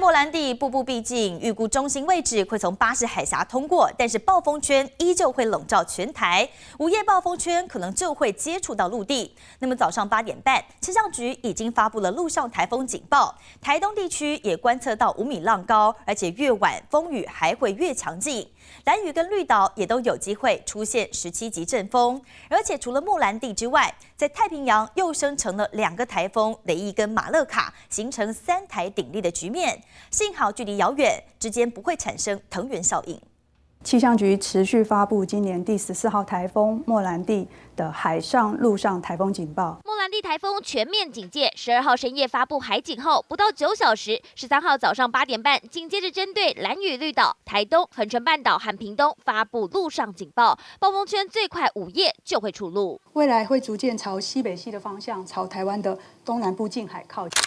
莫兰蒂步步逼近，预估中心位置会从巴士海峡通过，但是暴风圈依旧会笼罩全台，午夜暴风圈可能就会接触到陆地。那么早上8点半，气象局已经发布了陆上台风警报，台东地区也观测到5米浪高，而且越晚风雨还会越强劲。兰屿跟绿岛也都有机会出现17级阵风，而且除了莫兰蒂之外，在太平洋又生成了2个台风雷伊跟马勒卡，形成3台鼎立的局面。幸好距离遥远，之间不会产生藤原效应。气象局持续发布今年第14号台风莫兰蒂的海上、陆上台风警报。莫兰蒂台风全面警戒，12号深夜发布海警后，不到9小时，13号早上8点半，紧接着针对兰屿、绿岛、台东、恒春半岛和屏东发布陆上警报，暴风圈最快午夜就会出陆，未来会逐渐朝西北西的方向，朝台湾的东南部近海靠近。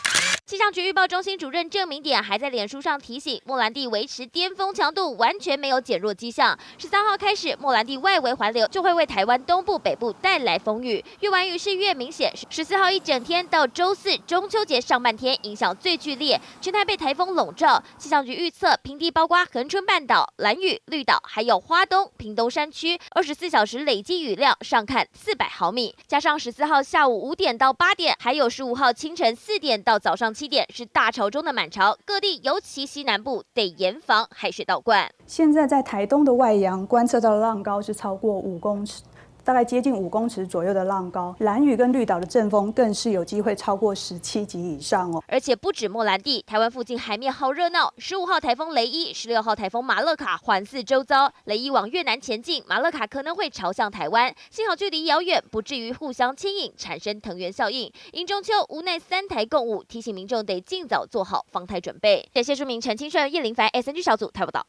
气象局预报中心主任郑明典还在脸书上提醒，莫兰蒂维持巅峰强度，完全没有减弱迹象。13号开始，莫兰蒂外围环流就会为台湾东部、北部带来风雨，越晚雨势越明显。14号一整天到周4中秋节上半天影响最剧烈，全台被台风笼罩。气象局预测，平地包括恒春半岛、兰屿、绿岛，还有花东、屏东山区，24小时累积雨量上看400毫米，加上14号下午5点到8点，还有15号清晨4点到早上7点是大潮中的满潮，各地尤其西南部得严防海水倒灌。现在在台东的外洋观测到的浪高是超过5公尺。大概接近5公尺左右的浪高，兰屿跟绿岛的阵风更是有机会超过17级以上哦。而且不止莫兰蒂，台湾附近海面好热闹。15号台风雷伊，16号台风马勒卡环伺周遭，雷伊往越南前进，马勒卡可能会朝向台湾。幸好距离遥远，不至于互相牵引，产生藤原效应。迎中秋无奈3台共舞，提醒民众得尽早做好防台准备。感谢书名陈清顺、叶凌凡 SNG 小组台报道。